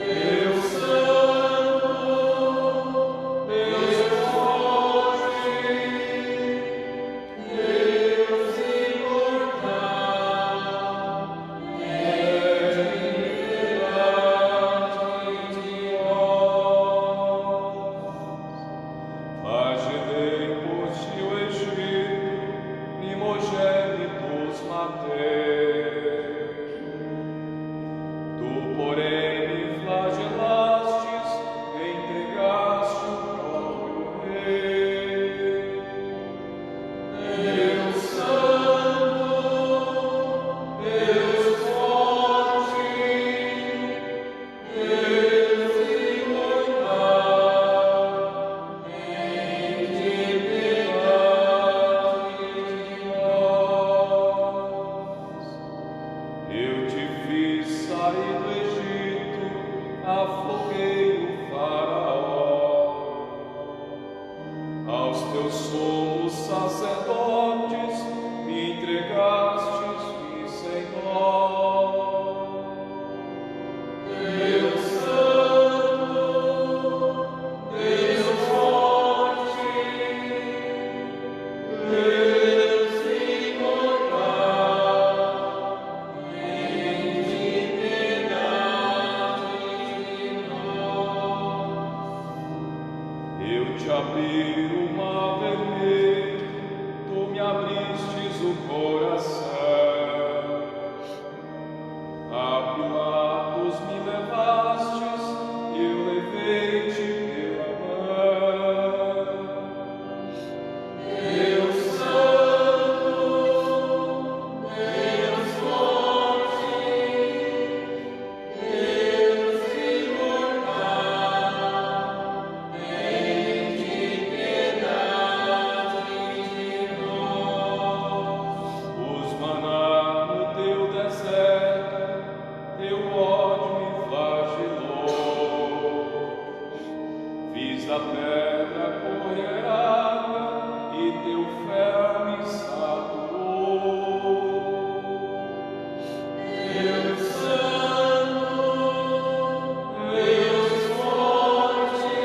Deus Santo, Deus forte, Deus imortal, tem piedade de nós. Imaginei por ti o Egito, primogênitos matei. Tu, porém, me flagelastes, entregaste o próprio Rei. Deus Santo, Deus forte, Deus imortal, tem piedade de nós. Eu te fiz sair do Egito, afoguei o faraó. Aos teus somos sacerdotes, me entregastes e sem dó. Deus Santo, Deus forte, Deus imortal, tem piedade de nós. Eu te abri o mar vermelho, tu me abristes o coração. A Pilatos me levastes, eu levei-te pela mão. Deus Santo, Deus forte, Deus imortal, tem piedade de nós. Os maná no teu deserto, teu ódio me flagelou. Fiz da pedra correr água e teu fel me saturou. Deus Santo, Deus forte,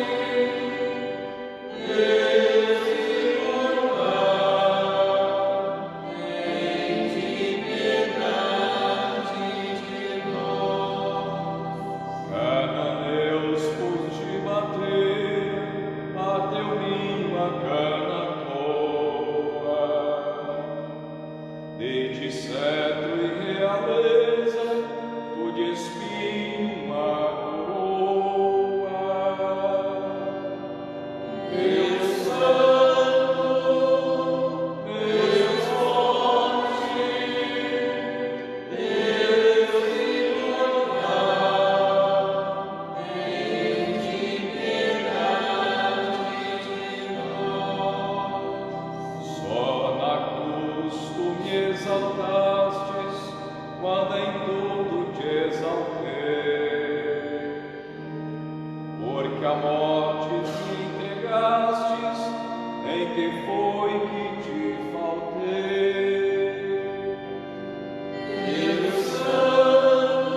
Deus imortal, tem piedade de nós. Cananeus por te bater, bateu-me uma cana toa. Dei-te cetro e realeza, tu de espinho uma coroa. Deus Santo, Deus forte, Deus imortal, tem piedade de nós. Só na cruz tu me exaltastes, quando em tudo te exaltei. Porque a morte te entregastes, em que foi que te faltei. Deus Santo,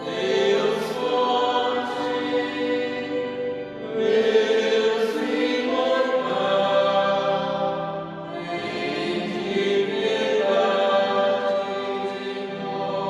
Deus forte, Deus imortal, tem piedade de nós.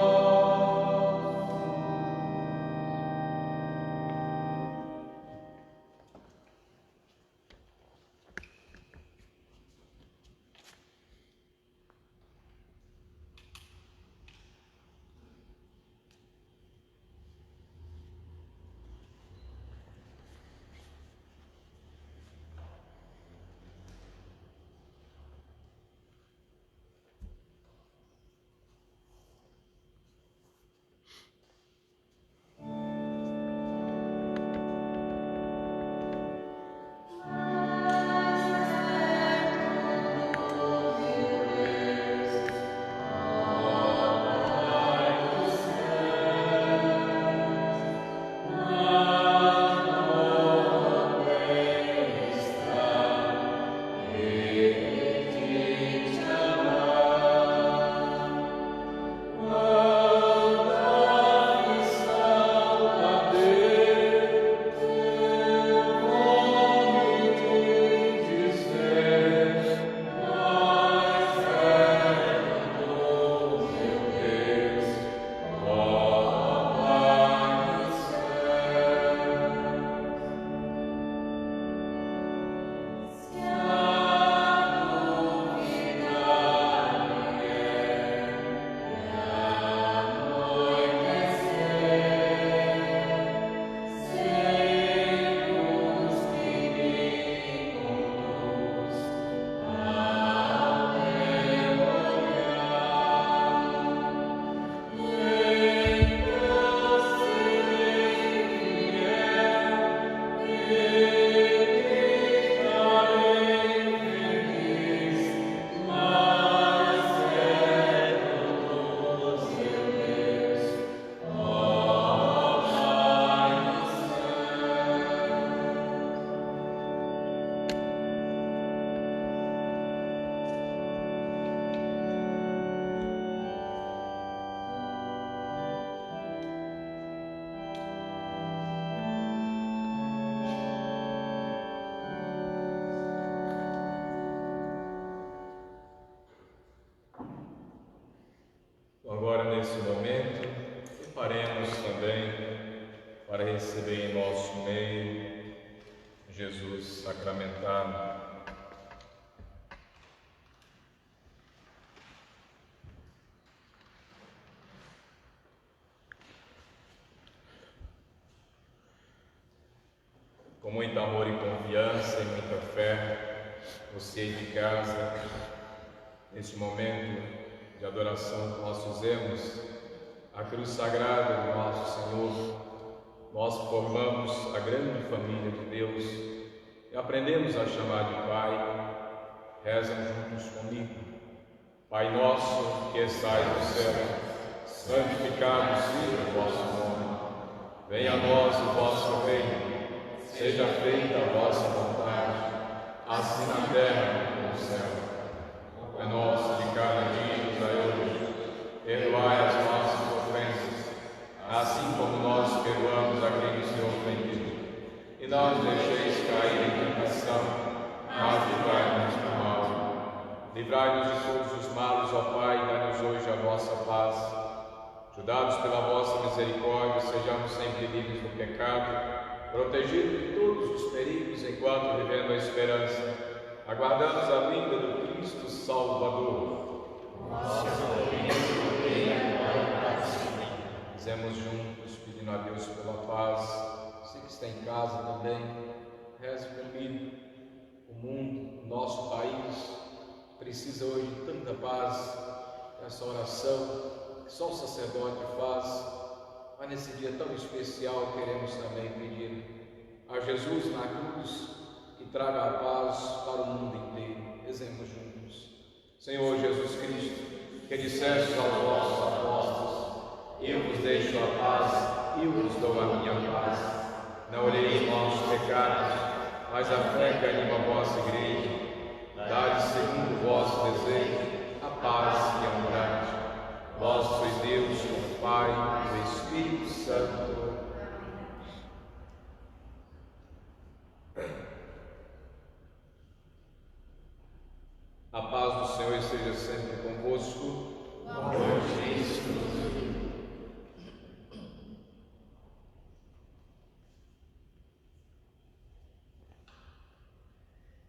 nesse momento e paremos também para receber em nosso meio Jesus sacramentado. Com muito amor e confiança e muita fé, você aí de casa, neste momento de adoração que nós fizemos, a cruz sagrada do nosso Senhor, nós formamos a grande família de Deus e aprendemos a chamar de Pai. Rezam juntos comigo. Pai nosso que estais no céu, santificado seja o vosso nome. Venha a nós o vosso reino. Seja feita a vossa vontade, assim na terra como no céu. O pão nosso de cada dia nos dai hoje. Perdoai as nossas ofensas, assim como nós perdoamos a quem nos tem ofendido. E não nos deixeis cair em tentação, mas livrai-nos do mal. Livrai-nos de todos os males, ó Pai, e dai-nos hoje a vossa paz. Ajudados pela vossa misericórdia, sejamos sempre livres do pecado, protegidos de todos os perigos, enquanto vivendo a esperança, aguardamos a vinda do Cristo Salvador. Rezemos juntos, pedindo a Deus pela paz. Você que está em casa também, reze comigo. O mundo, o nosso país, precisa hoje de tanta paz. Essa oração que só o sacerdote faz. Mas nesse dia tão especial queremos também pedir a Jesus na cruz que traga a paz para o mundo inteiro. Rezemos juntos. Senhor Jesus Cristo, que disseste aos vossos apóstolos: eu vos deixo a paz, eu vos dou a minha paz. Não olheis nossos pecados, mas a fé que anima a vossa igreja. Dai-lhe segundo o vosso desejo a paz e a unidade. Vós sois Deus, o Pai, o Espírito Santo. A paz do Senhor esteja sempre convosco. O amor de Cristo nos une.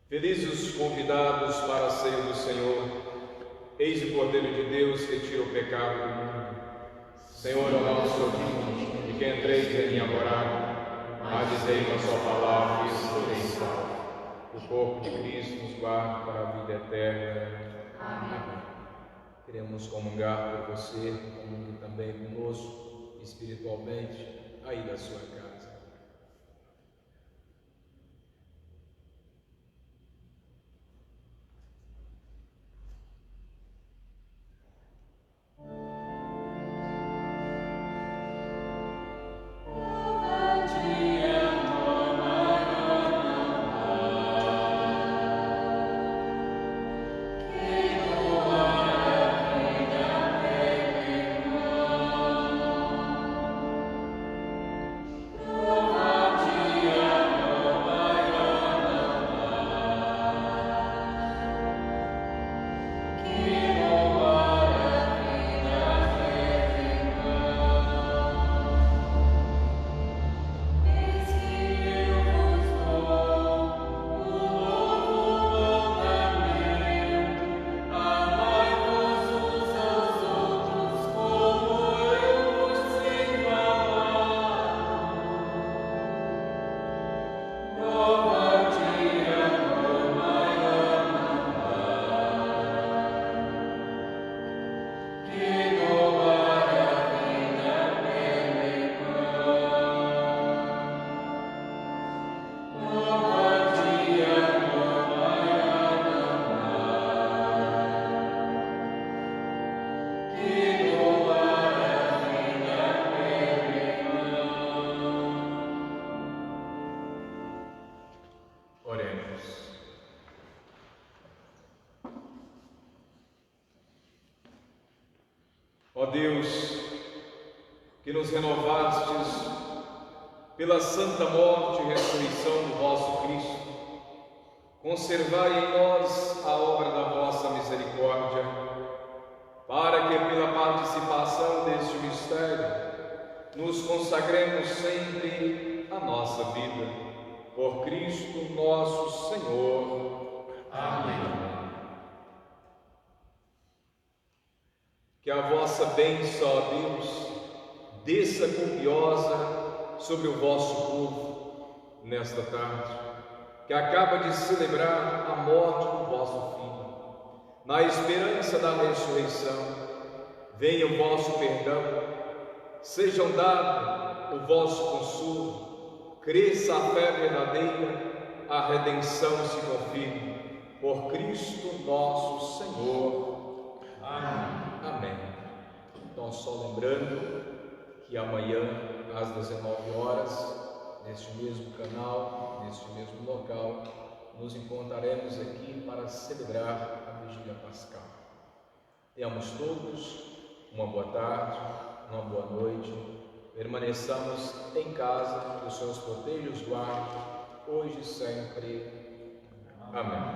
Felizes os convidados para a ceia do Senhor. Eis o Cordeiro de Deus que tira o pecado do mundo. Senhor, eu não sou digno de que entreis em minha morada, mas dizei uma só palavra e serei salvo. O corpo de Cristo nos guarde para a vida eterna. Amém. Queremos comungar por você, comungue também conosco, espiritualmente, aí da sua casa. Ó Deus, que nos renovastes pela santa morte e ressurreição do vosso Cristo, conservai em nós a obra da vossa misericórdia, para que pela participação deste mistério nos consagremos sempre a nossa vida. Por Cristo nosso Senhor. Amém. Que a vossa bênção, ó Deus, desça copiosa sobre o vosso povo nesta tarde, que acaba de celebrar a morte do vosso Filho. Na esperança da ressurreição, venha o vosso perdão, sejam dado o vosso consolo, cresça a fé verdadeira, a redenção se confirme. Por Cristo nosso Senhor. Amém. Amém. Então, só lembrando que amanhã, às 19 horas, neste mesmo canal, neste mesmo local, nos encontraremos aqui para celebrar a Vigília Pascal. Tenhamos todos uma boa tarde, uma boa noite. Permaneçamos em casa, que o Senhor os proteja e os guarde, hoje e sempre. Amém.